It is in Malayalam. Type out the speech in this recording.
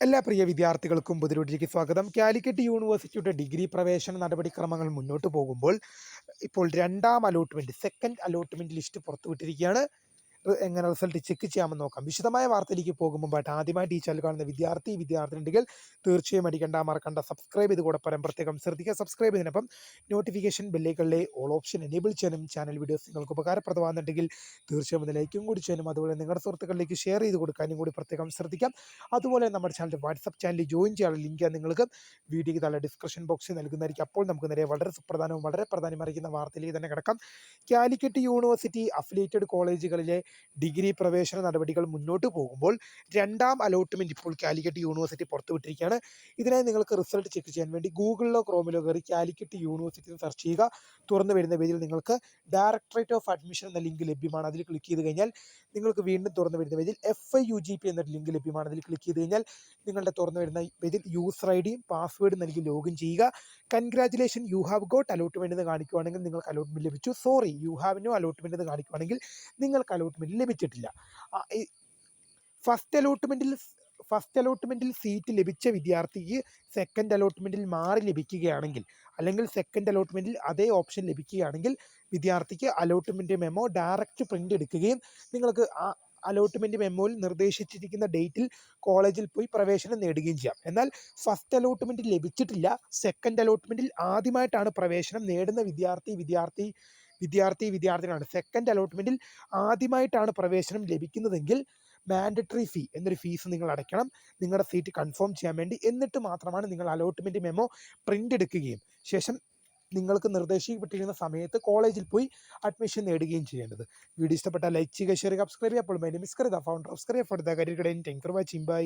എല്ലാ പ്രിയ വിദ്യാർത്ഥികൾക്കും പുതിയൊരുവിലേക്ക് സ്വാഗതം. കാലിക്കറ്റ് യൂണിവേഴ്സിറ്റിയുടെ ഡിഗ്രി പ്രവേശന നടപടിക്രമങ്ങൾ മുന്നോട്ട് പോകുമ്പോൾ ഇപ്പോൾ രണ്ടാം അലോട്ട്മെന്റ് സെക്കൻഡ് അലോട്ട്മെന്റ് ലിസ്റ്റ് പുറത്തുവിട്ടിരിക്കുകയാണ്. എങ്ങനെ റിസൾട്ട് ചെക്ക് ചെയ്യാമെന്ന് നോക്കാം. വിശദമായ വാർത്തയിലേക്ക് പോകും മുമ്പായിട്ട് ആദ്യമായിട്ട് ഈ ചാനൽ കാണുന്ന വിദ്യാർത്ഥിനികൾ തീർച്ചയായും മറക്കണ്ട സബ്സ്ക്രൈബ് ചെയ്ത് കൂടെ പ്രത്യേകം ശ്രദ്ധിക്കുക. സബ്സ്ക്രൈബ് ചെയ്തതിനൊപ്പം നോട്ടിഫിക്കേഷൻ ബെല്ലേക്കളിലെ ഓൾ ഓപ്ഷൻ എനേബിൾ ചെയ്യാനും ചാനൽ വീഡിയോസ് നിങ്ങൾക്ക് ഉപകാരപ്രദമാകുന്നുണ്ടെങ്കിൽ തീർച്ചയായും ഒന്ന് ലൈക്കും കൂടി ചെയ്യാനും അതുപോലെ നിങ്ങളുടെ സുഹൃത്തുക്കളിലേക്ക് ഷെയർ ചെയ്ത് കൊടുക്കാനും കൂടി പ്രത്യേകം ശ്രദ്ധിക്കാം. അതുപോലെ നമ്മുടെ ചാനൽ വാട്സപ്പ് ചാനലിൽ ജോയിൻ ചെയ്യാനുള്ള ലിങ്ക് നിങ്ങൾക്ക് വീഡിയോയ്ക്ക് താഴെ ഡിസ്ക്രിപ്ഷൻ ബോക്സിൽ നൽകുന്നതായിരിക്കും. അപ്പോൾ നമുക്ക് നേരെ വളരെ സുപ്രധാനവും വളരെ പ്രാധാന്യമറിയിക്കുന്ന വാർത്തയിലേക്ക് തന്നെ കിടക്കാം. കാലിക്കറ്റ് യൂണിവേഴ്സിറ്റി അഫിലിയേറ്റഡ് കോളേജുകളിലെ ഡിഗ്രി പ്രവേശന നടപടികൾ മുന്നോട്ട് പോകുമ്പോൾ രണ്ടാം അലോട്ട്മെന്റ് ഇപ്പോൾ കാലിക്കറ്റ് യൂണിവേഴ്സിറ്റി പുറത്തുവിട്ടിരിക്കുകയാണ്. ഇതിനായി നിങ്ങൾക്ക് റിസൾട്ട് ചെക്ക് ചെയ്യാൻ വേണ്ടി ഗൂഗിളിലോ ക്രോമിലോ കയറി കാലിക്കറ്റ് യൂണിവേഴ്സിറ്റി എന്ന് സെർച്ച് ചെയ്യുക. തുറന്നു വരുന്ന പേജിൽ നിങ്ങൾക്ക് ഡയറക്ടറേറ്റ് ഓഫ് അഡ്മിഷൻ എന്ന ലിങ്ക് ലഭ്യമാണ്. അതിൽ ക്ലിക്ക് ചെയ്ത് കഴിഞ്ഞാൽ നിങ്ങൾക്ക് വീണ്ടും തുറന്നു വരുന്ന പേജിൽ FIUGP എന്നൊരു ലിങ്ക് ലഭ്യമാണ്. അതിൽ ക്ലിക്ക് ചെയ്ത് കഴിഞ്ഞാൽ നിങ്ങളുടെ തുറന്നു വരുന്ന പേജിൽ യൂസർ ഐഡിയും പാസ്വേഡും നൽകി ലോഗിൻ ചെയ്യുക. Congratulation, you have got allotment എന്ന് കാണിക്കുകയാണെങ്കിൽ നിങ്ങൾക്ക് അലോട്ട്മെന്റ് ലഭിച്ചു. Sorry, you have no allotment എന്ന് കാണിക്കുകയാണെങ്കിൽ നിങ്ങൾക്ക് അലോട്ട്മെന്റ് ലഭിച്ചിട്ടില്ല. ഫസ്റ്റ് അലോട്ട്മെന്റിൽ സീറ്റ് ലഭിച്ച വിദ്യാർത്ഥിക്ക് സെക്കൻഡ് അലോട്ട്മെന്റിൽ മാറി ലഭിക്കുകയാണെങ്കിൽ, അല്ലെങ്കിൽ സെക്കൻഡ് അലോട്ട്മെന്റിൽ അതേ ഓപ്ഷൻ ലഭിക്കുകയാണെങ്കിൽ വിദ്യാർത്ഥിക്ക് അലോട്ട്മെന്റ് മെമ്മോ ഡയറക്റ്റ് പ്രിന്റ് എടുക്കുകയും നിങ്ങൾക്ക് ആ അലോട്ട്മെന്റ് മെമ്മോയിൽ നിർദ്ദേശിച്ചിരിക്കുന്ന ഡേറ്റിൽ കോളേജിൽ പോയി പ്രവേശനം നേടുകയും ചെയ്യാം. എന്നാൽ ഫസ്റ്റ് അലോട്ട്മെന്റ് ലഭിച്ചിട്ടില്ല, സെക്കൻഡ് അലോട്ട്മെന്റിൽ ആദ്യമായിട്ടാണ് പ്രവേശനം നേടുന്ന വിദ്യാർത്ഥിനാണ് സെക്കൻഡ് അലോട്ട്മെന്റിൽ ആദ്യമായിട്ടാണ് പ്രവേശനം ലഭിക്കുന്നതെങ്കിൽ മാൻഡറ്ററി ഫീ എന്നൊരു ഫീസ് നിങ്ങൾ അടയ്ക്കണം നിങ്ങളുടെ സീറ്റ് കൺഫേം ചെയ്യാൻ വേണ്ടി. എന്നിട്ട് മാത്രമാണ് നിങ്ങൾ അലോട്ട്മെന്റ് മെമ്മോ പ്രിന്റ് എടുക്കുകയും ശേഷം നിങ്ങൾക്ക് നിർദ്ദേശിക്കപ്പെട്ടിരിക്കുന്ന സമയത്ത് കോളേജിൽ പോയി അഡ്മിഷൻ നേടുകയും ചെയ്യേണ്ടത്. വീഡിയോ ഇഷ്ടപ്പെട്ടാൽ ലൈക്ക് ചെയ്യുക, ഷെയർ ചെയ്യുക, സബ്സ്ക്രൈബ് ചെയ്യുക. അപ്പോൾ my name is Kariya, founder of Kariya for the career guidance. Thank you for watching. By.